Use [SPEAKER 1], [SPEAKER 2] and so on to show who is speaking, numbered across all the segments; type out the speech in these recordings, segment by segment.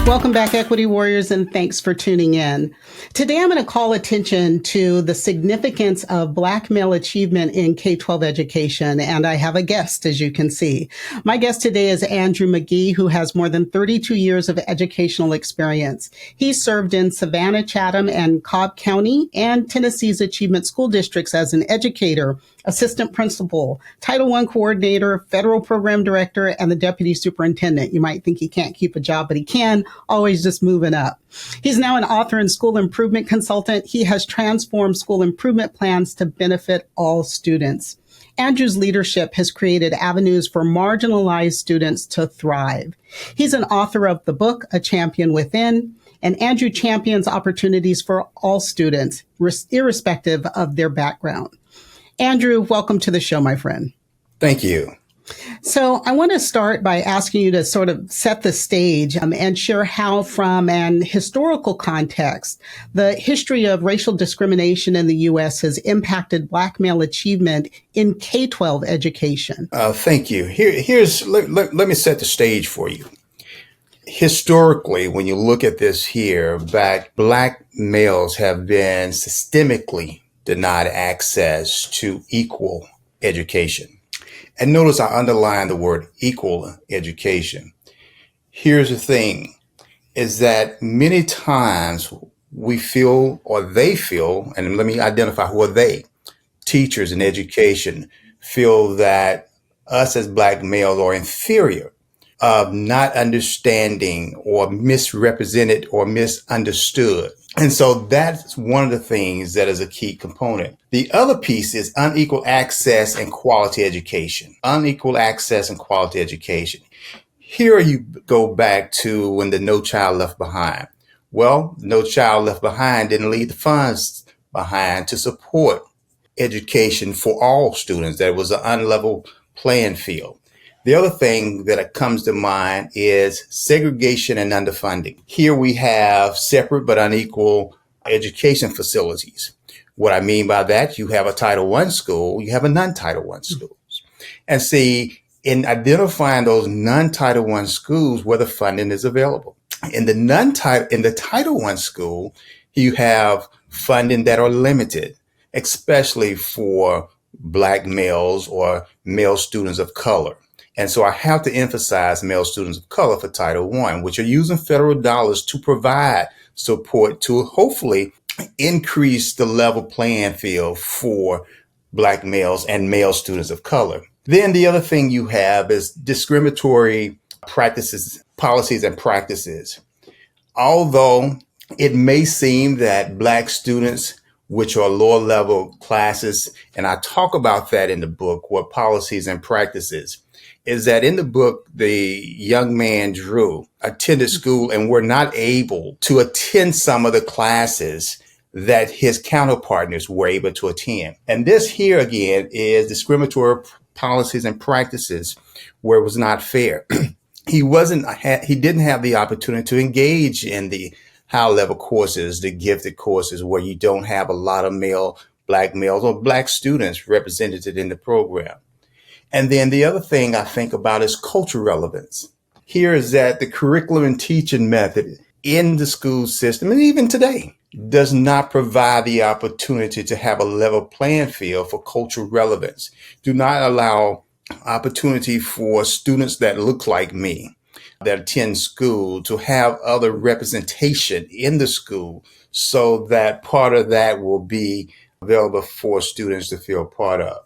[SPEAKER 1] Welcome back, Equity Warriors, and thanks for tuning in. Today, I'm going to call attention to the significance of Black male achievement in K-12 education, and I have a guest, as you can see. My guest today is Andrew McGee, who has more than 32 years of educational experience. He served in Savannah, Chatham, and Cobb County, and Tennessee's Achievement School Districts as an educator, assistant principal, Title I coordinator, federal program director, and the deputy superintendent. You might think he can't keep a job, but he can, always just moving up. He's now an author and school improvement consultant. He has transformed school improvement plans to benefit all students. Andrew's leadership has created avenues for marginalized students to thrive. He's an author of the book, A Champion Within, and Andrew champions opportunities for all students, irrespective of their background. Andrew, welcome to the show, my friend.
[SPEAKER 2] Thank you.
[SPEAKER 1] So I want to start by asking you to sort of set the stage and share how, from an historical context, the history of racial discrimination in the U.S. has impacted Black male achievement in K-12 education.
[SPEAKER 2] Thank you. Let me set the stage for you. Historically, when you look at this here, Black males have been systemically denied access to equal education. And notice I underline the word equal education. Here's the thing, is that many times we feel, or they feel, and let me identify who are they, teachers in education feel that us as Black males are inferior, of not understanding or misrepresented or misunderstood. And so that's one of the things that is a key component. The other piece is unequal access and quality education. Unequal access and quality education. Here you go back to when the No Child Left Behind. Well, No Child Left Behind didn't leave the funds behind to support education for all students. That was an unlevel playing field. The other thing that comes to mind is segregation and underfunding. Here we have separate but unequal education facilities. What I mean by that, you have a Title I school, you have a non-Title I schools. And see, in identifying those non-Title I schools where the funding is available. In the Title I school, you have funding that are limited, especially for Black males or male students of color. And so I have to emphasize male students of color for Title I, which are using federal dollars to provide support to hopefully increase the level playing field for Black males and male students of color. Then the other thing you have is discriminatory practices, policies and practices. Although it may seem that Black students, which are lower level classes, and I talk about that in the book, what policies and practices, is that in the book, the young man Drew attended school and were not able to attend some of the classes that his counterpartners were able to attend. And this here again is discriminatory policies and practices where it was not fair. He didn't have the opportunity to engage in the high level courses, the gifted courses where you don't have a lot of Black males or Black students represented in the program. And then the other thing I think about is cultural relevance. Here is that the curriculum and teaching method in the school system, and even today, does not provide the opportunity to have a level playing field for cultural relevance. Do not allow opportunity for students that look like me, that attend school, to have other representation in the school so that part of that will be available for students to feel part of.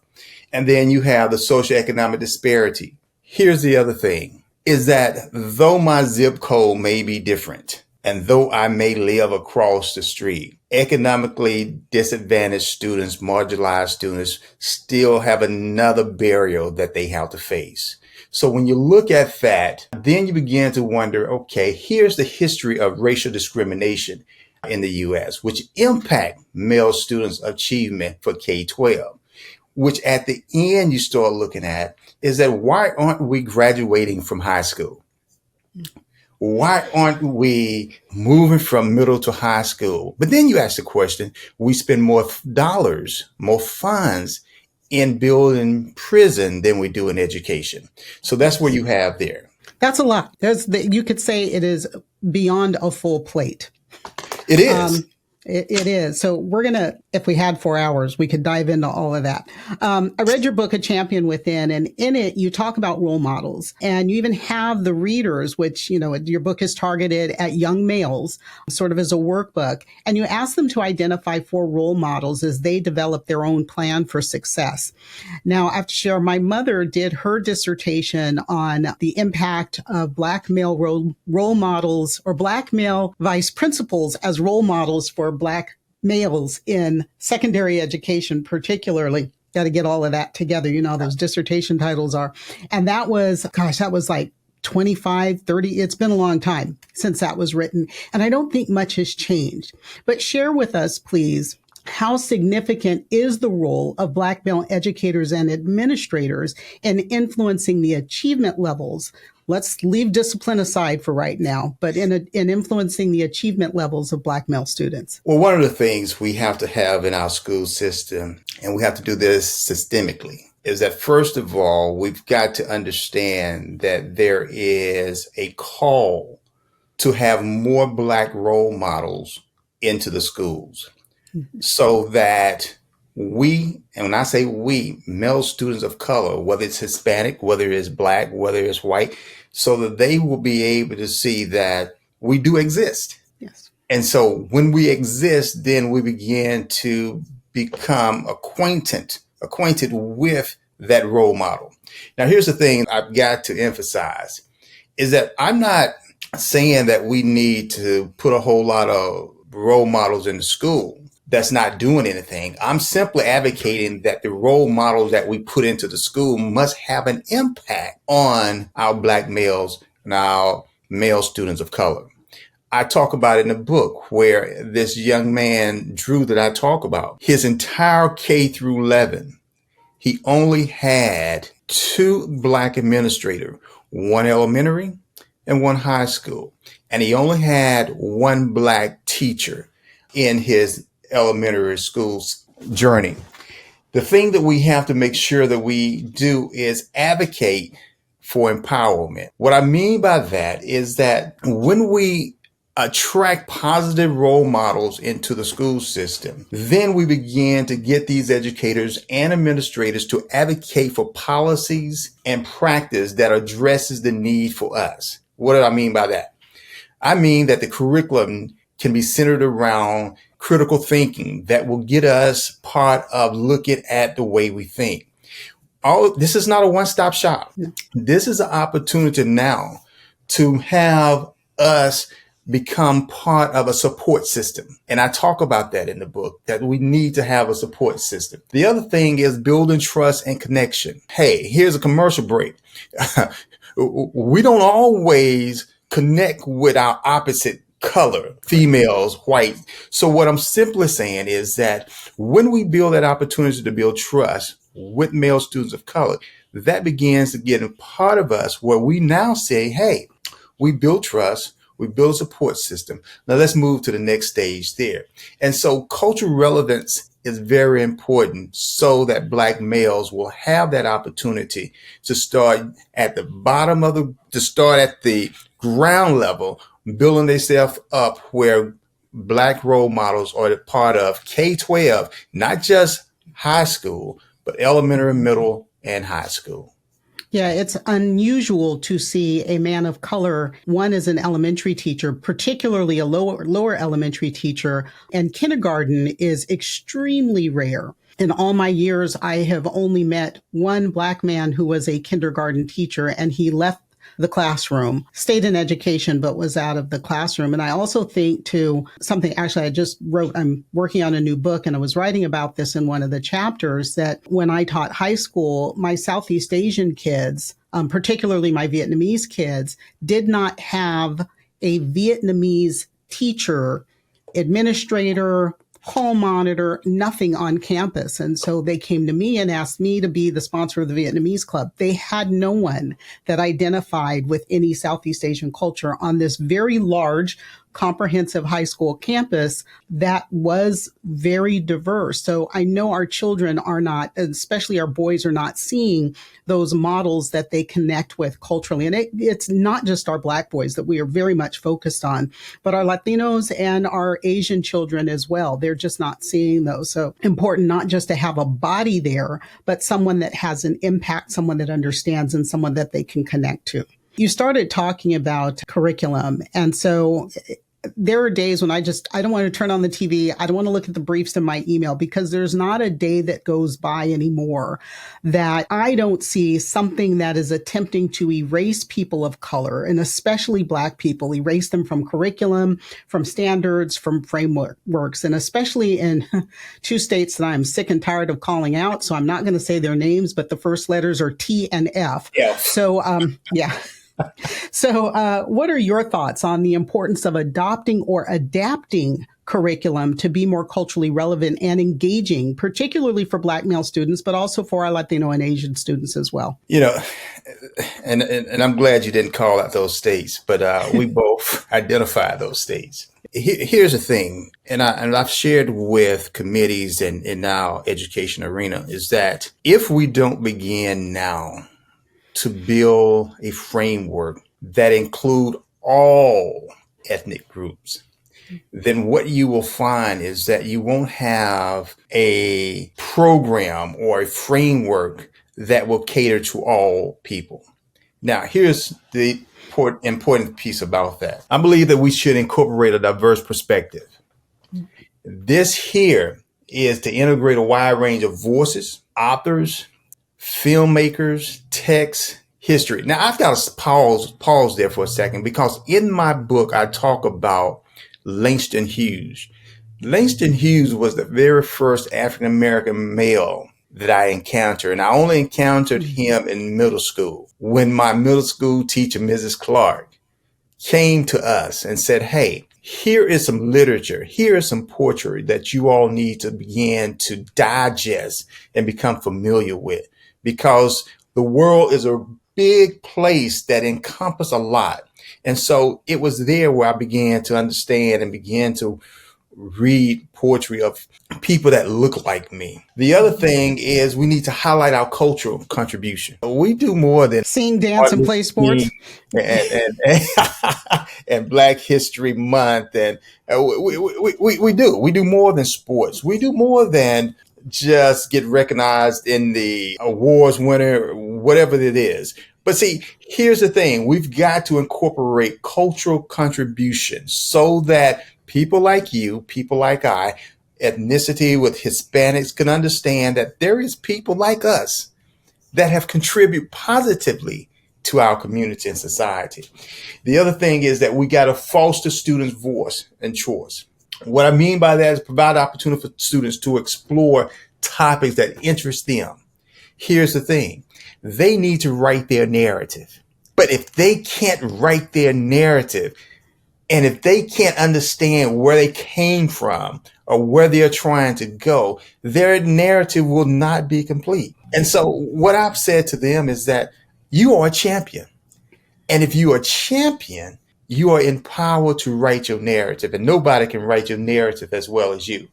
[SPEAKER 2] And then you have the socioeconomic disparity. Here's the other thing, is that though my zip code may be different, and though I may live across the street, economically disadvantaged students, marginalized students, still have another barrier that they have to face. So when you look at that, then you begin to wonder, okay, here's the history of racial discrimination in the U.S., which impact male students' achievement for K-12. Which at the end you start looking at is that why aren't we graduating from high school? Why aren't we moving from middle to high school? But then you ask the question, we spend more dollars, more funds in building prison than we do in education. So that's where you have there.
[SPEAKER 1] That's a lot. You could say it is beyond a full plate.
[SPEAKER 2] It is.
[SPEAKER 1] It is. So we're going to, if we had 4 hours, we could dive into all of that. I read your book, A Champion Within, and in it, you talk about role models, and you even have the readers, which, your book is targeted at young males, sort of as a workbook. And you ask them to identify 4 role models as they develop their own plan for success. Now, I have to share, my mother did her dissertation on the impact of Black male role models, or Black male vice principals as role models for Black males in secondary education, particularly. Got to get all of that together. Those dissertation titles are. And that was like 25, 30. It's been a long time since that was written. And I don't think much has changed. But share with us, please, how significant is the role of Black male educators and administrators in influencing the achievement levels? Let's leave discipline aside for right now, but in influencing the achievement levels of Black male students.
[SPEAKER 2] Well, one of the things we have to have in our school system, and we have to do this systemically, is that first of all, we've got to understand that there is a call to have more Black role models into the schools, so that we, and when I say we, male students of color, whether it's Hispanic, whether it's Black, whether it's white, so that they will be able to see that we do exist.
[SPEAKER 1] Yes.
[SPEAKER 2] And so when we exist, then we begin to become acquainted with that role model. Now, here's the thing I've got to emphasize is that I'm not saying that we need to put a whole lot of role models in the school that's not doing anything. I'm simply advocating that the role models that we put into the school must have an impact on our Black males and our male students of color. I talk about it in the book where this young man, Drew, that I talk about, his entire K through 11, he only had 2 Black administrators, 1 elementary and 1 high school. And he only had 1 Black teacher in his elementary school's journey. The thing that we have to make sure that we do is advocate for empowerment. What I mean by that is that when we attract positive role models into the school system, then we begin to get these educators and administrators to advocate for policies and practice that addresses the need for us. What do I mean by that? I mean that the curriculum can be centered around critical thinking that will get us part of looking at the way we think. This is not a one-stop shop. No. This is an opportunity now to have us become part of a support system. And I talk about that in the book, that we need to have a support system. The other thing is building trust and connection. Hey, here's a commercial break. We don't always connect with our opposite color, females, white. So what I'm simply saying is that when we build that opportunity to build trust with male students of color, that begins to get a part of us where we now say, hey, we build trust, we build a support system. Now let's move to the next stage there. And so cultural relevance is very important so that Black males will have that opportunity to start at the bottom to start at the ground level, building themselves up where Black role models are part of K-12, not just high school, but elementary, middle, and high school.
[SPEAKER 1] Yeah, it's unusual to see a man of color, one as an elementary teacher, particularly a lower elementary teacher, and kindergarten is extremely rare. In all my years, I have only met one Black man who was a kindergarten teacher, and he left the classroom, stayed in education, but was out of the classroom. And I also think to something, actually, I just wrote, I'm working on a new book and I was writing about this in one of the chapters, that when I taught high school, my Southeast Asian kids, particularly my Vietnamese kids, did not have a Vietnamese teacher, administrator, hall monitor, nothing on campus. And so they came to me and asked me to be the sponsor of the Vietnamese club. They had no one that identified with any Southeast Asian culture on this very large, comprehensive high school campus that was very diverse. So I know our children are not, especially our boys, are not seeing those models that they connect with culturally. And it's not just our Black boys that we are very much focused on, but our Latinos and our Asian children as well. They're just not seeing those. So important not just to have a body there, but someone that has an impact, someone that understands, and someone that they can connect to. You started talking about curriculum. And so there are days when I don't want to turn on the TV. I don't want to look at the briefs in my email, because there's not a day that goes by anymore that I don't see something that is attempting to erase people of color, and especially Black people, erase them from curriculum, from standards, from frameworks, and especially in two states that I'm sick and tired of calling out. So I'm not going to say their names, but the first letters are T and F.
[SPEAKER 2] Yeah.
[SPEAKER 1] So, yeah. So what are your thoughts on the importance of adopting or adapting curriculum to be more culturally relevant and engaging, particularly for Black male students, but also for our Latino and Asian students as well?
[SPEAKER 2] You know, and I'm glad you didn't call out those states, but we both identify those states. Here's the thing, and I've shared with committees and in now education arena, is that if we don't begin now to build a framework that include all ethnic groups, then what you will find is that you won't have a program or a framework that will cater to all people. Now, here's the important piece about that. I believe that we should incorporate a diverse perspective. This here is to integrate a wide range of voices, authors, filmmakers, text, history. Now, I've got to pause there for a second, because in my book, I talk about Langston Hughes. Langston Hughes was the very first African-American male that I encountered. And I only encountered him in middle school, when my middle school teacher, Mrs. Clark, came to us and said, hey, here is some literature. Here is some poetry that you all need to begin to digest and become familiar with, because the world is a big place that encompasses a lot. And so it was there where I began to understand and began to read poetry of people that look like me. The other thing is we need to highlight our cultural contribution. We do more than
[SPEAKER 1] sing, dance, and play sports.
[SPEAKER 2] And Black History Month. And we do more than sports. We do more than just get recognized in the awards winner, whatever it is. But see, here's the thing. We've got to incorporate cultural contributions so that people like you, people like I, ethnicity with Hispanics, can understand that there is people like us that have contributed positively to our community and society. The other thing is that we got to foster students' voice and choice. What I mean by that is provide opportunity for students to explore topics that interest them. Here's the thing. They need to write their narrative. But if they can't write their narrative, and if they can't understand where they came from or where they're trying to go, their narrative will not be complete. And so what I've said to them is that you are a champion. And if you are a champion, you are empowered to write your narrative, and nobody can write your narrative as well as you.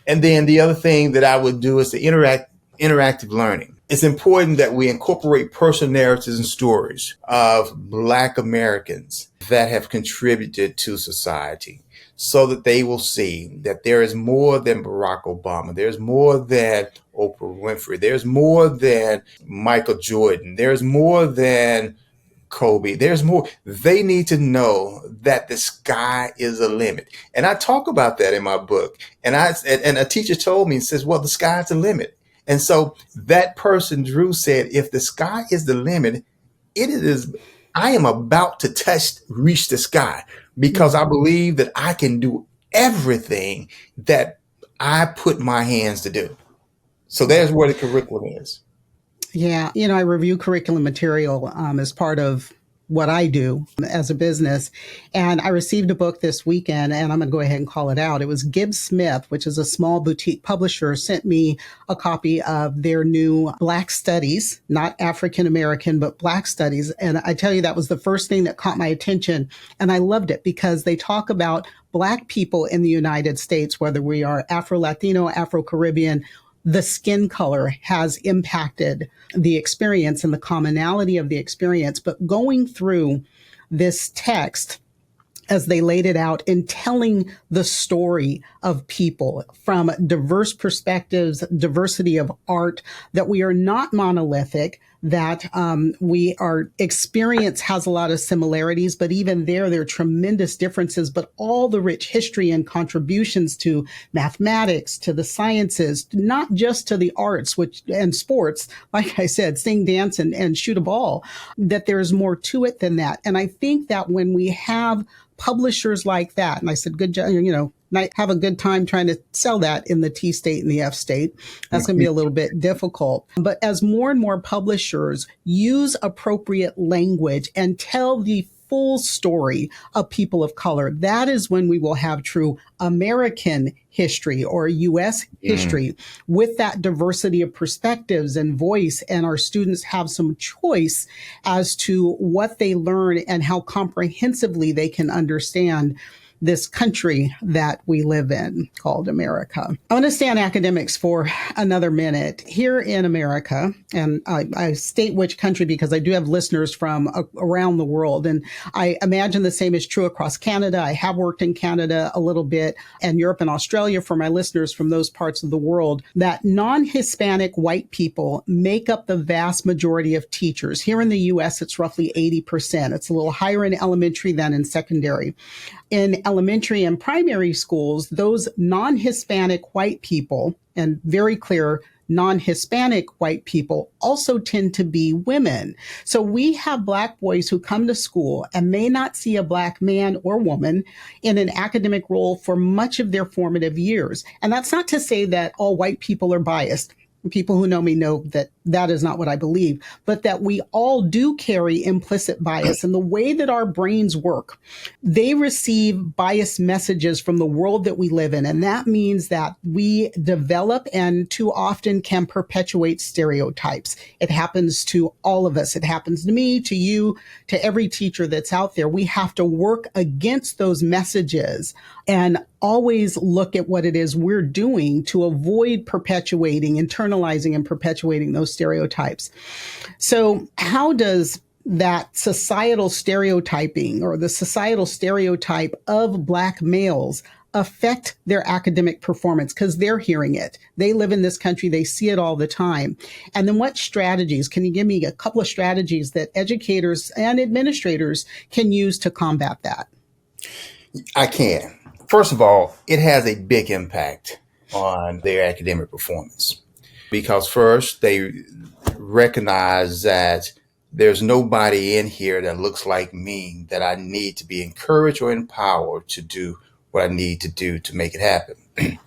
[SPEAKER 2] And then the other thing that I would do is the interactive learning. It's important that we incorporate personal narratives and stories of Black Americans that have contributed to society, so that they will see that there is more than Barack Obama. There's more than Oprah Winfrey. There's more than Michael Jordan. There's more than Kobe. There's more. They need to know that the sky is the limit. And I talk about that in my book. And a teacher told me and says, well, the sky's the limit. And so that person, Drew, said, if the sky is the limit, I am about to reach the sky, because I believe that I can do everything that I put my hands to do. So there's where the curriculum is.
[SPEAKER 1] Yeah. I review curriculum material as part of what I do as a business. And I received a book this weekend, and I'm going to go ahead and call it out. It was Gibbs Smith, which is a small boutique publisher, sent me a copy of their new Black Studies, not African American, but Black Studies. And I tell you, that was the first thing that caught my attention. And I loved it because they talk about Black people in the United States, whether we are Afro-Latino, Afro-Caribbean, the skin color has impacted the experience and the commonality of the experience. But going through this text, as they laid it out in telling the story of people from diverse perspectives, diversity of art, that we are not monolithic, that our experience has a lot of similarities, but even there are tremendous differences, but all the rich history and contributions to mathematics, to the sciences, not just to the arts, and sports, like I said, sing, dance, and shoot a ball, that there's more to it than that. And I think that when we have publishers like that, and I said, good job, have a good time trying to sell that in the T state and the F state. That's going to be a little bit difficult. But as more and more publishers use appropriate language and tell the full story of people of color, that is when we will have true American history or U.S. history with that diversity of perspectives and voice. And our students have some choice as to what they learn and how comprehensively they can understand this country that we live in called America. I want to stay on academics for another minute. Here in America, and I state which country because I do have listeners from around the world, and I imagine the same is true across Canada. I have worked in Canada a little bit, and Europe and Australia for my listeners from those parts of the world, that non-Hispanic white people make up the vast majority of teachers. Here in the U.S., it's roughly 80%. It's a little higher in elementary than in secondary. In elementary and primary schools, those non-Hispanic white people, and very clear non-Hispanic white people, also tend to be women. So we have Black boys who come to school and may not see a Black man or woman in an academic role for much of their formative years. And that's not to say that all white people are biased. People who know me know that that is not what I believe, but that we all do carry implicit bias. And the way that our brains work, they receive biased messages from the world that we live in. And that means that we develop and too often can perpetuate stereotypes. It happens to all of us. It happens to me, to you, to every teacher that's out there. We have to work against those messages and always look at what it is we're doing to avoid perpetuating, internalizing, and perpetuating those stereotypes. So how does that societal stereotyping or the societal stereotype of Black males affect their academic performance? Because they're hearing it. They live in this country. They see it all the time. And then what strategies? Can you give me a couple of strategies that educators and administrators can use to combat that?
[SPEAKER 2] I can. First of all, it has a big impact on their academic performance because first they recognize that there's nobody in here that looks like me, that I need to be encouraged or empowered to do what I need to do to make it happen.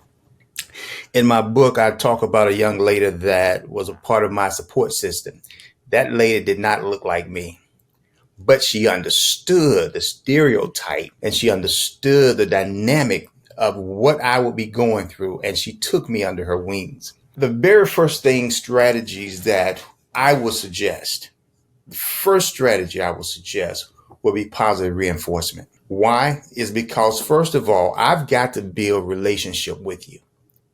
[SPEAKER 2] In my book, I talk about a young lady that was a part of my support system. That lady did not look like me, but she understood the stereotype and she understood the dynamic of what I would be going through. And she took me under her wings. The very first strategies that I would suggest, the first strategy I would suggest would be positive reinforcement. Why? Is because, first of all, I've got to build relationship with you.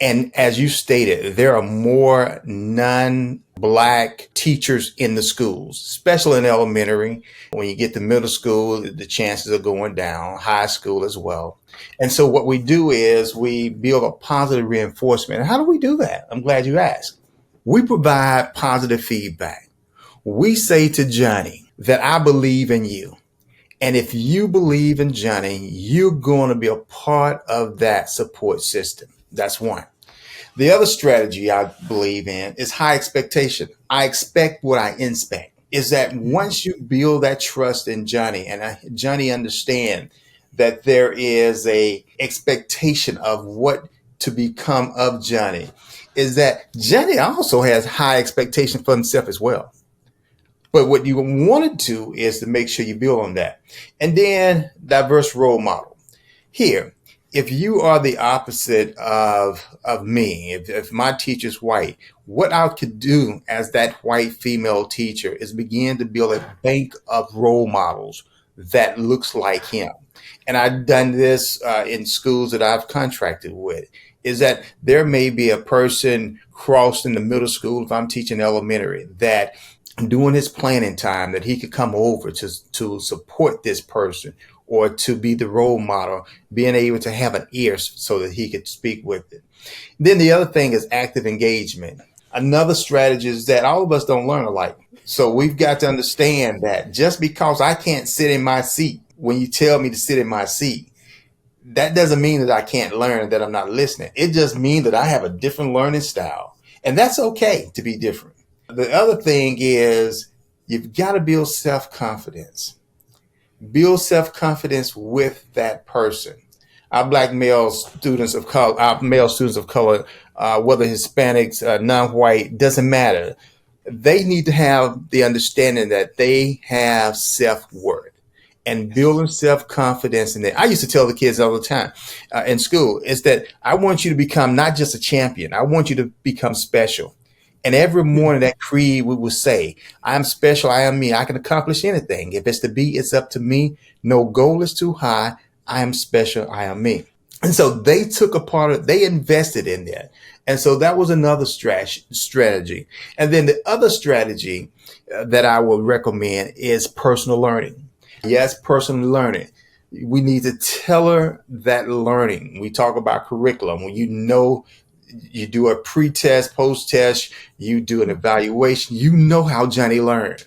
[SPEAKER 2] And as you stated, there are more non-Black teachers in the schools, especially in elementary. When you get to middle school, the chances are going down, high school as well. And so what we do is we build a positive reinforcement. And how do we do that? I'm glad you asked. We provide positive feedback. We say to Johnny that I believe in you. And if you believe in Johnny, you're going to be a part of that support system. That's one. The other strategy I believe in is high expectation. I expect what I inspect. Is that once you build that trust in Johnny and Johnny understand that there is a expectation of what to become of Johnny, is that Johnny also has high expectation for himself as well. But what you want to do is to make sure you build on that. And then diverse role model. Here, if you are the opposite of me, if my teacher's white, what I could do as that white female teacher is begin to build a bank of role models that looks like him. And I've done this in schools that I've contracted with, is that there may be a person crossed in the middle school, if I'm teaching elementary, that during his planning time that he could come over to support this person or to be the role model, being able to have an ear so that he could speak with it. Then the other thing is active engagement. Another strategy is that all of us don't learn alike. So we've got to understand that just because I can't sit in my seat when you tell me to sit in my seat, that doesn't mean that I can't learn, that I'm not listening. It just means that I have a different learning style. And that's okay to be different. The other thing is you've got to build self-confidence. Build self-confidence with that person. Our black male students of color, whether Hispanics, non-white, doesn't matter. They need to have the understanding that they have self-worth and building self-confidence in that. I used to tell the kids all the time in school is that I want you to become not just a champion. I want you to become special. And every morning that creed we will say, I'm special, I am me, I can accomplish anything. If it's to be, it's up to me. No goal is too high. I am special, I am me. And so they took a part of, they invested in that. And so that was another strategy. And then the other strategy that I would recommend is personal learning. Yes, personal learning. We need to tailor that learning. We talk about curriculum. When you do a pre-test, post-test, you do an evaluation, you know how Johnny learned.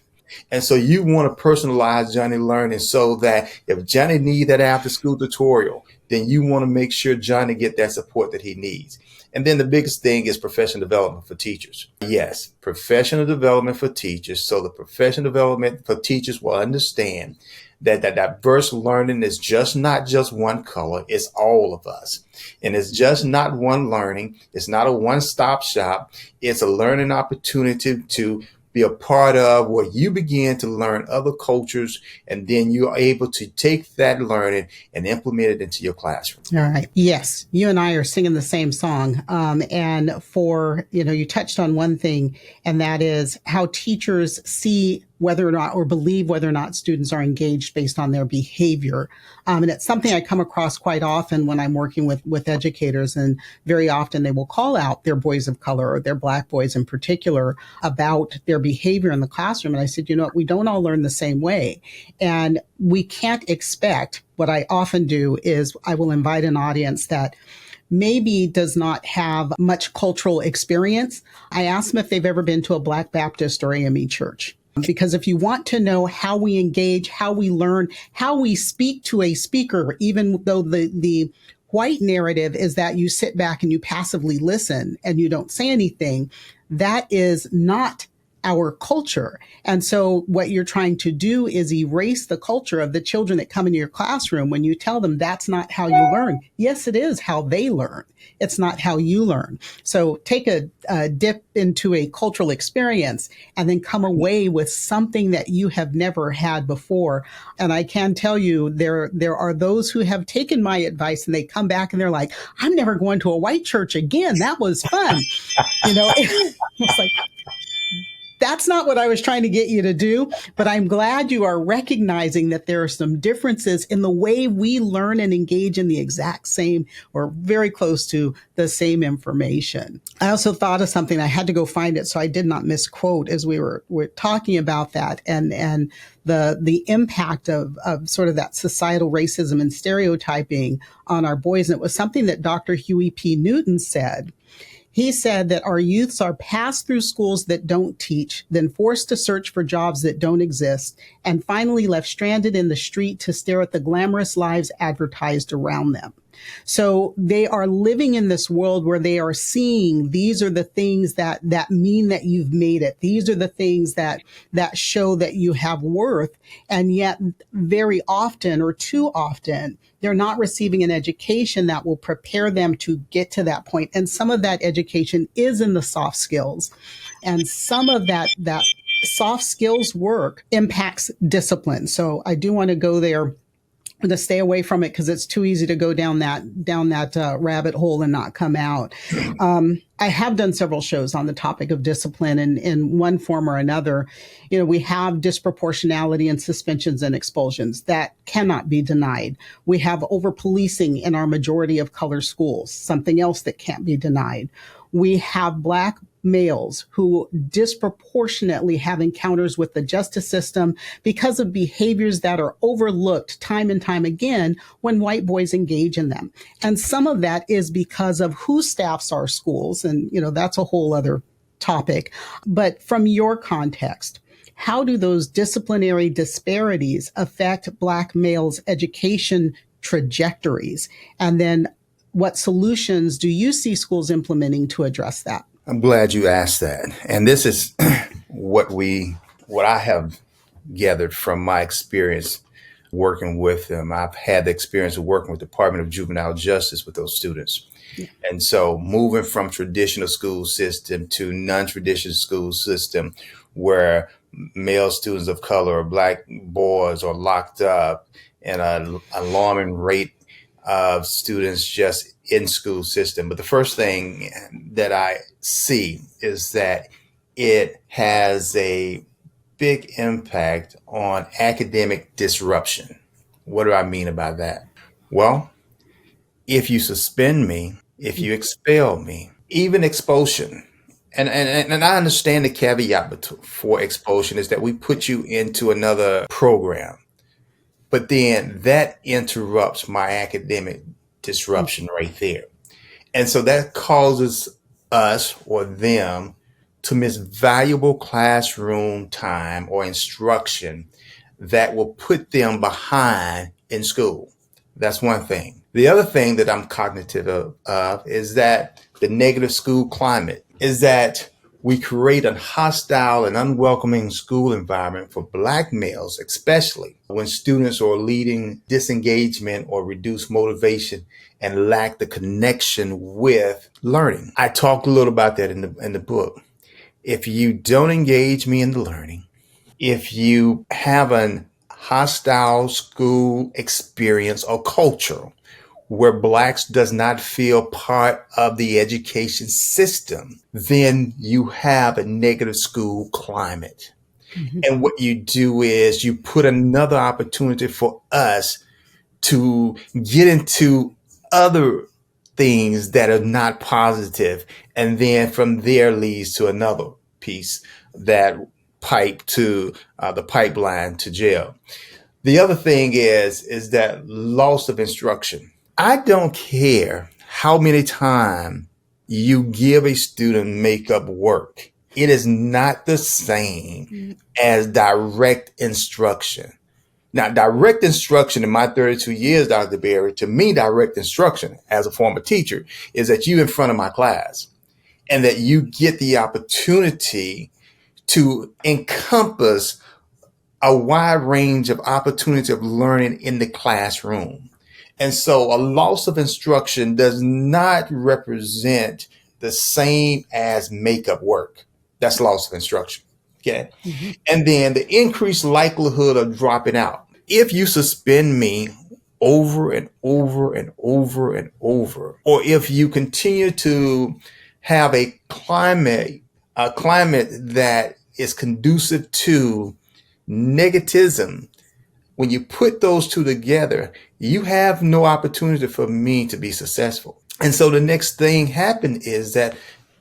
[SPEAKER 2] And so you want to personalize Johnny learning so that if Johnny needs that after school tutorial, then you want to make sure Johnny get that support that he needs. And then the biggest thing is professional development for teachers. Yes, professional development for teachers. So the professional development for teachers will understand that diverse learning is just not just one color, it's all of us. And it's just not one learning. It's not a one-stop shop. It's a learning opportunity to be a part of where you begin to learn other cultures, and then you're able to take that learning and implement it into your classroom.
[SPEAKER 1] All right. Yes, you and I are singing the same song. And you touched on one thing, and that is how teachers see whether or not, or believe whether or not students are engaged based on their behavior. And it's something I come across quite often when I'm working with educators, and very often they will call out their boys of color or their black boys in particular about their behavior in the classroom. And I said, we don't all learn the same way. And we can't expect, what I often do is I will invite an audience that maybe does not have much cultural experience. I ask them if they've ever been to a Black Baptist or AME church. Because if you want to know how we engage, how we learn, how we speak to a speaker, even though the white narrative is that you sit back and you passively listen and you don't say anything, that is not our culture. And so what you're trying to do is erase the culture of the children that come into your classroom when you tell them that's not how you learn. Yes, it is how they learn. It's not how you learn. So take a dip into a cultural experience and then come away with something that you have never had before. And I can tell you there are those who have taken my advice and they come back and they're like, I'm never going to a white church again. That was fun. It's like, that's not what I was trying to get you to do, but I'm glad you are recognizing that there are some differences in the way we learn and engage in the exact same or very close to the same information. I also thought of something. I had to go find it so I did not misquote as we're talking about that and the impact of sort of that societal racism and stereotyping on our boys. And it was something that Dr. Huey P. Newton said. He said that our youths are passed through schools that don't teach, then forced to search for jobs that don't exist, and finally left stranded in the street to stare at the glamorous lives advertised around them. So they are living in this world where they are seeing these are the things that mean that you've made it. These are the things that show that you have worth. And yet very often or too often, they're not receiving an education that will prepare them to get to that point. And some of that education is in the soft skills. And some of that soft skills work impacts discipline. So I do want to go there to stay away from it because it's too easy to go down that rabbit hole and not come out. I have done several shows on the topic of discipline in one form or another. You know, we have disproportionality in suspensions and expulsions that cannot be denied. We have over policing in our majority of color schools, something else that can't be denied. We have Black males who disproportionately have encounters with the justice system because of behaviors that are overlooked time and time again when white boys engage in them. And some of that is because of who staffs our schools. And, you know, that's a whole other topic. But from your context, how do those disciplinary disparities affect Black males' education trajectories? And then what solutions do you see schools implementing to address that?
[SPEAKER 2] I'm glad you asked that. And this is what I have gathered from my experience working with them. I've had the experience of working with the Department of Juvenile Justice with those students. Yeah. And so moving from traditional school system to non-traditional school system where male students of color or Black boys are locked up and an alarming rate of students just in school system. But the first thing that I see is that it has a big impact on academic disruption. What do I mean by that? Well, if you suspend me, if you expel me, even expulsion, and I understand the caveat for expulsion is that we put you into another program, but then that interrupts my academic disruption right there. And so that causes us or them to miss valuable classroom time or instruction that will put them behind in school. That's one thing. The other thing that I'm cognitive of is that the negative school climate is that we create a hostile and unwelcoming school environment for Black males, especially when students are leading disengagement or reduced motivation and lack the connection with learning. I talked a little about that in the book. If you don't engage me in the learning, if you have a hostile school experience or culture where Blacks does not feel part of the education system, then you have a negative school climate. Mm-hmm. And what you do is you put another opportunity for us to get into other things that are not positive. And then from there leads to another piece that pipe to the pipeline to jail. The other thing is that loss of instruction. I don't care how many times you give a student makeup work. It is not the same as direct instruction. Now, direct instruction in my 32 years, Dr. Berry, to me, direct instruction as a former teacher is that you in front of my class and that you get the opportunity to encompass a wide range of opportunity of learning in the classroom. And so a loss of instruction does not represent the same as makeup work. That's loss of instruction. Okay. Mm-hmm. And then the increased likelihood of dropping out. If you suspend me over and over and over and over, or if you continue to have a climate that is conducive to negativism, when you put those two together, you have no opportunity for me to be successful. And so the next thing happened is that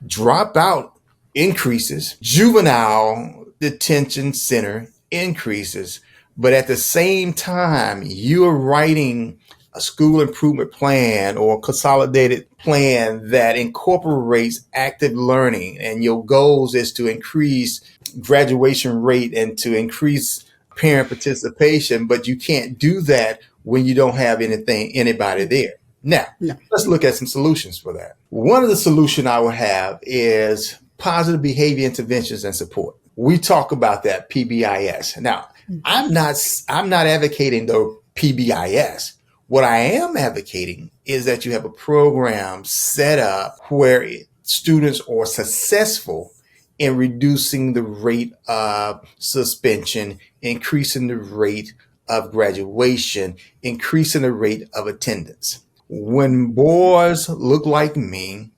[SPEAKER 2] dropout increases, juvenile detention center increases, but at the same time, you're writing a school improvement plan or consolidated plan that incorporates active learning, and your goals is to increase graduation rate and to increase parent participation, but you can't do that when you don't have anybody there. Now, let's look at some solutions for that. One of the solutions I would have is positive behavior interventions and support. We talk about that PBIS. Now, I'm not advocating the PBIS. What I am advocating is that you have a program set up where students are successful in reducing the rate of suspension, increasing the rate of graduation, increasing the rate of attendance. When boys look like me,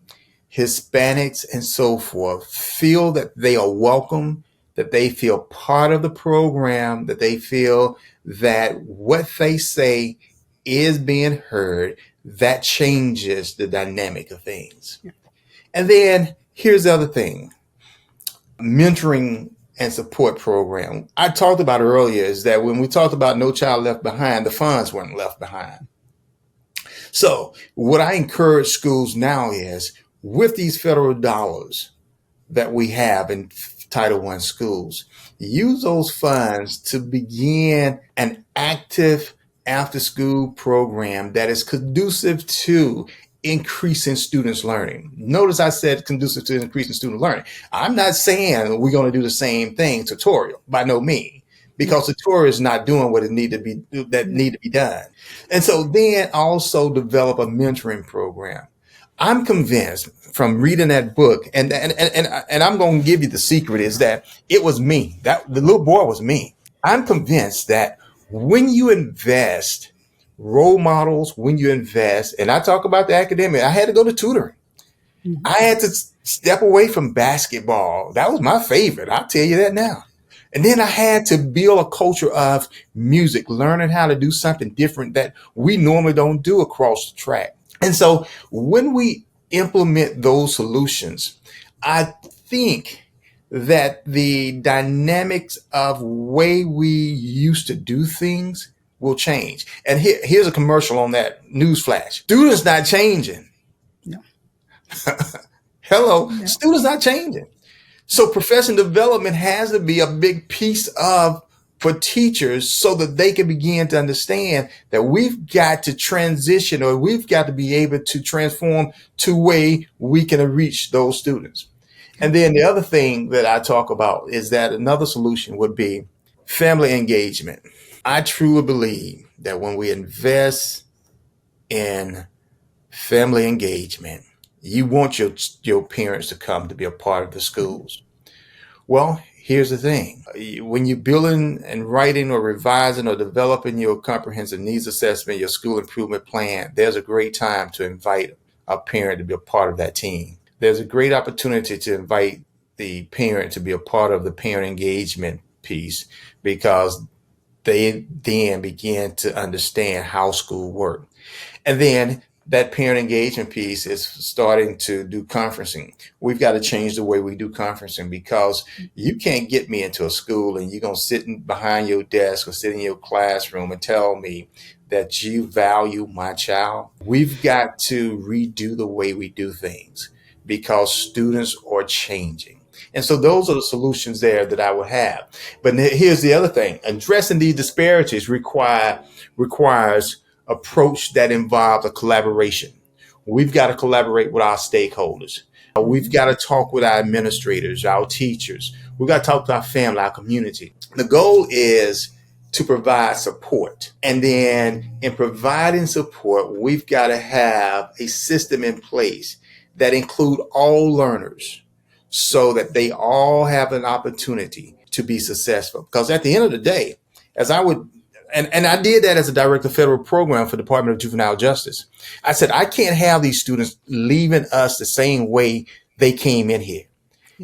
[SPEAKER 2] Hispanics and so forth, feel that they are welcome, that they feel part of the program, that they feel that what they say is being heard, that changes the dynamic of things. And then here's the other thing, mentoring and support program. I talked about earlier is that when we talked about No Child Left Behind, the funds weren't left behind. So what I encourage schools now is with these federal dollars that we have in Title I schools, use those funds to begin an active after school program that is conducive to increasing students' learning. Notice I said conducive to increasing student learning. I'm not saying we're going to do the same thing tutorial, by no means, because tutorial is not doing what it need to be done. And so then also develop a mentoring program. I'm convinced from reading that book, and I'm going to give you the secret is that it was me. That the little boy was me. I'm convinced that when you invest role models, when you invest, and I talk about the academic, I had to go to tutoring. Mm-hmm. I had to step away from basketball. That was my favorite. I'll tell you that now. And then I had to build a culture of music, learning how to do something different that we normally don't do across the track. And so when we implement those solutions, I think that the dynamics of way we used to do things will change. And here's a commercial on that. Newsflash. Students not changing. No. Hello. No. Students not changing. So professional development has to be a big piece of for teachers so that they can begin to understand that we've got to transition, or we've got to be able to transform to way we can reach those students. And then the other thing that I talk about is that another solution would be family engagement. I truly believe that when we invest in family engagement, you want your parents to come to be a part of the schools. Well, here's the thing. When you're building and writing or revising or developing your comprehensive needs assessment, your school improvement plan, there's a great time to invite a parent to be a part of that team. There's a great opportunity to invite the parent to be a part of the parent engagement piece, because they then begin to understand how school works. And then that parent engagement piece is starting to do conferencing. We've got to change the way we do conferencing, because you can't get me into a school and you're going to sit behind your desk or sit in your classroom and tell me that you value my child. We've got to redo the way we do things, because students are changing. And so those are the solutions there that I would have. But here's the other thing. Addressing these disparities requires approach that involves a collaboration. We've got to collaborate with our stakeholders. We've got to talk with our administrators, our teachers. We've got to talk to our family, our community. The goal is to provide support. And then in providing support, we've got to have a system in place that include all learners, so that they all have an opportunity to be successful. Because at the end of the day, as I would, and I did that as a director of federal program for the Department of Juvenile Justice, I said, I can't have these students leaving us the same way they came in here.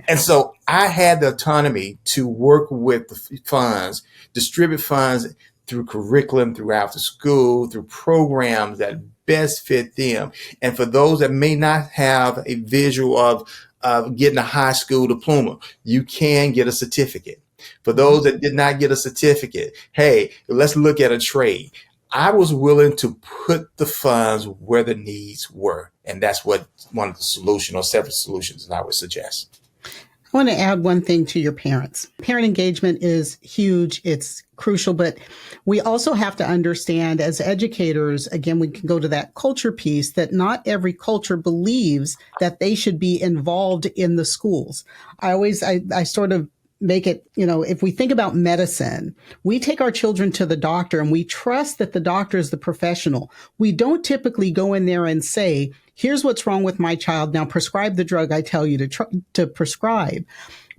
[SPEAKER 2] And so I had the autonomy to work with the funds, distribute funds through curriculum, through after school, through programs that best fit them. And for those that may not have a visual of getting a high school diploma, you can get a certificate. For those that did not get a certificate, hey, let's look at a trade. I was willing to put the funds where the needs were. And that's what one of the solutions, or several solutions, that I would suggest.
[SPEAKER 1] I want to add one thing to your parents. Parent engagement is huge. It's crucial, but we also have to understand as educators, again, we can go to that culture piece, that not every culture believes that they should be involved in the schools. I sort of make it, if we think about medicine, we take our children to the doctor and we trust that the doctor is the professional. We don't typically go in there and say, Here's what's wrong with my child. Now prescribe the drug I tell you to prescribe.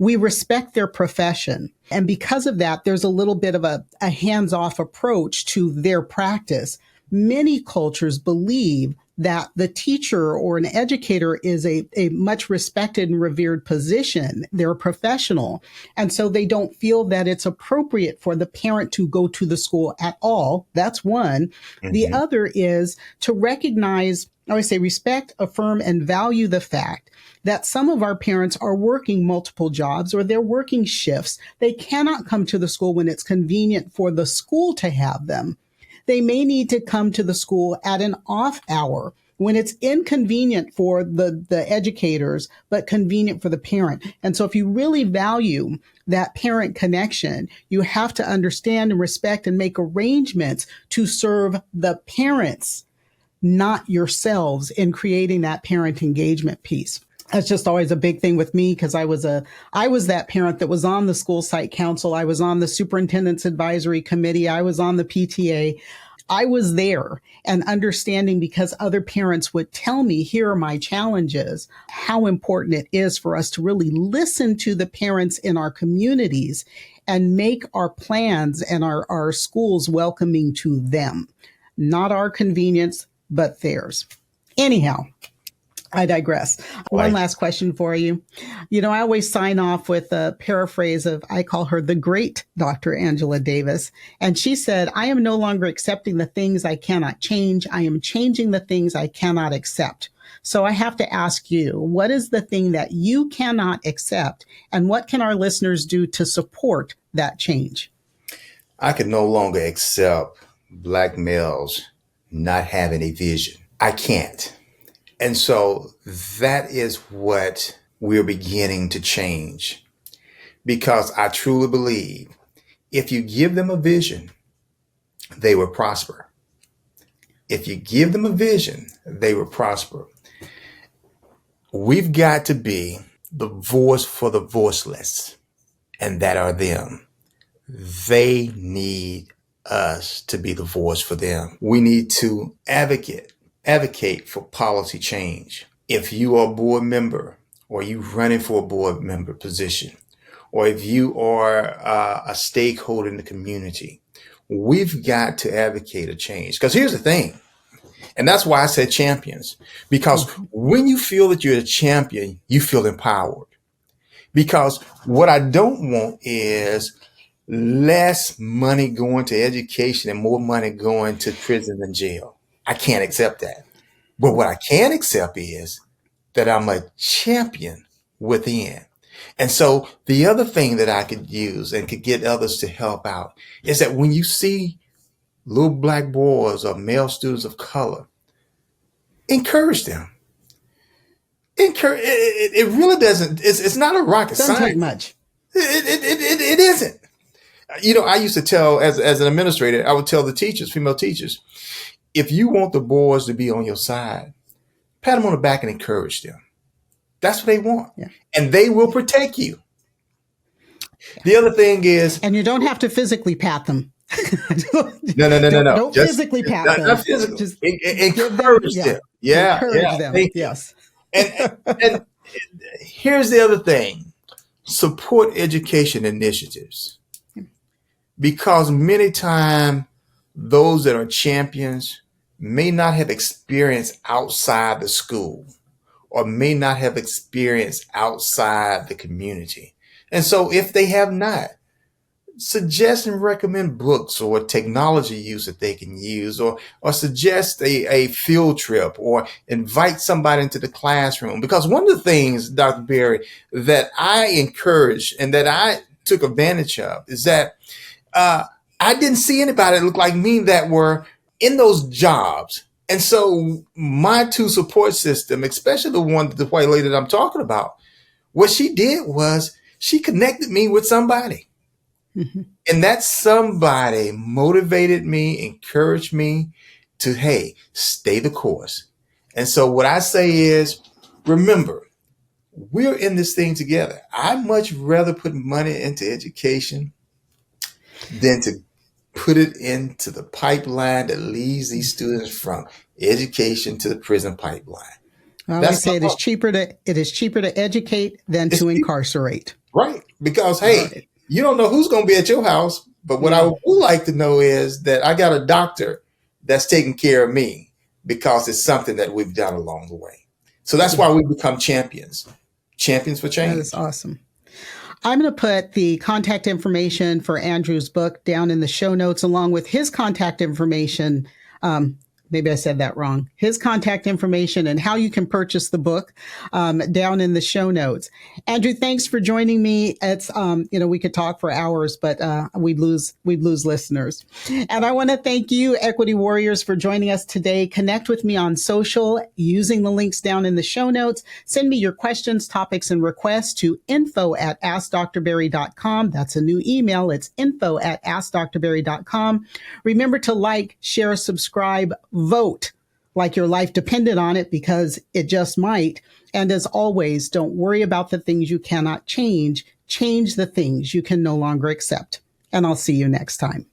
[SPEAKER 1] We respect their profession. And because of that, there's a little bit of a hands-off approach to their practice. Many cultures believe that the teacher or an educator is a much respected and revered position. They're a professional. And so they don't feel that it's appropriate for the parent to go to the school at all. That's one. Mm-hmm. The other is to recognize, I would say, respect, affirm, and value the fact that some of our parents are working multiple jobs or they're working shifts. They cannot come to the school when it's convenient for the school to have them. They may need to come to the school at an off hour when it's inconvenient for the educators, but convenient for the parent. And so if you really value that parent connection, you have to understand and respect and make arrangements to serve the parents, not yourselves, in creating that parent engagement piece. That's just always a big thing with me because I was that parent that was on the school site council. I was on the superintendent's advisory committee. I was on the PTA. I was there and understanding because other parents would tell me, here are my challenges, how important it is for us to really listen to the parents in our communities and make our plans and our schools welcoming to them, not our convenience, but theirs. Anyhow, I digress. One last question for you. I always sign off with a paraphrase of, I call her the great Dr. Angela Davis. And she said, I am no longer accepting the things I cannot change. I am changing the things I cannot accept. So I have to ask you, what is the thing that you cannot accept? And what can our listeners do to support that change?
[SPEAKER 2] I can no longer accept Black males not having a vision. I can't. And so that is what we're beginning to change, because I truly believe if you give them a vision, they will prosper. If you give them a vision, they will prosper. We've got to be the voice for the voiceless, and that are them. They need us to be the voice for them. We need to advocate for policy change. If you are a board member or you running for a board member position, or if you are a stakeholder in the community, we've got to advocate a change. Because here's the thing, and that's why I said champions, because when you feel that you're a champion, you feel empowered. Because what I don't want is less money going to education and more money going to prison and jail. I can't accept that. But what I can accept is that I'm a champion within. And so the other thing that I could use and could get others to help out is that when you see little Black boys or male students of color, encourage them. It really doesn't. It's not a rocket science.
[SPEAKER 1] Doesn't take much.
[SPEAKER 2] It isn't. I used to tell as an administrator, I would tell the teachers, female teachers, if you want the boys to be on your side, pat them on the back and encourage them. That's what they want. Yeah. And they will protect you. Yeah. The other thing is... And
[SPEAKER 1] you don't have to physically pat them.
[SPEAKER 2] No.
[SPEAKER 1] Don't physically pat them.
[SPEAKER 2] Not physically. Just encourage them. Yeah.
[SPEAKER 1] Encourage them. Yes.
[SPEAKER 2] And here's the other thing. Support education initiatives. Because many times those that are champions may not have experience outside the school or may not have experience outside the community. And so if they have not, suggest and recommend books or technology use that they can use, or suggest a field trip, or invite somebody into the classroom. Because one of the things, Dr. Berry, that I encouraged and that I took advantage of is that I didn't see anybody that looked like me that were in those jobs. And so my two support system, especially the white lady that I'm talking about, what she did was she connected me with somebody. Mm-hmm. And that somebody motivated me, encouraged me to, hey, stay the course. And so what I say is, remember, we're in this thing together. I'd much rather put money into education than to put it into the pipeline that leads these students from education to the prison pipeline.
[SPEAKER 1] I always
[SPEAKER 2] That's
[SPEAKER 1] say
[SPEAKER 2] my
[SPEAKER 1] it is
[SPEAKER 2] vote.
[SPEAKER 1] cheaper to educate than
[SPEAKER 2] It's
[SPEAKER 1] to incarcerate.
[SPEAKER 2] right. Because,
[SPEAKER 1] All
[SPEAKER 2] hey,
[SPEAKER 1] right.
[SPEAKER 2] you don't know who's going to be at your house. But what I
[SPEAKER 1] No.
[SPEAKER 2] would like to know is that I got a doctor that's taking care of me because it's something that we've done along the way. So that's
[SPEAKER 1] Yeah,
[SPEAKER 2] why we become champions, champions for
[SPEAKER 1] that is
[SPEAKER 2] change.
[SPEAKER 1] awesome. I'm going to put the contact information for Andrew's book down in the show notes, along with his contact information. Um, Maybe I said that wrong. His contact information and how you can purchase the book down in the show notes. Andrew, thanks for joining me. It's we could talk for hours, but we'd lose listeners. And I want to thank you, Equity Warriors, for joining us today. Connect with me on social using the links down in the show notes. Send me your questions, topics, and requests to info@askdrberry.com. That's a new email. It's info@askdrberry.com. Remember to like, share, subscribe, vote like your life depended on it, because it just might. And as always, don't worry about the things you cannot change. Change the things you can no longer accept. And I'll see you next time.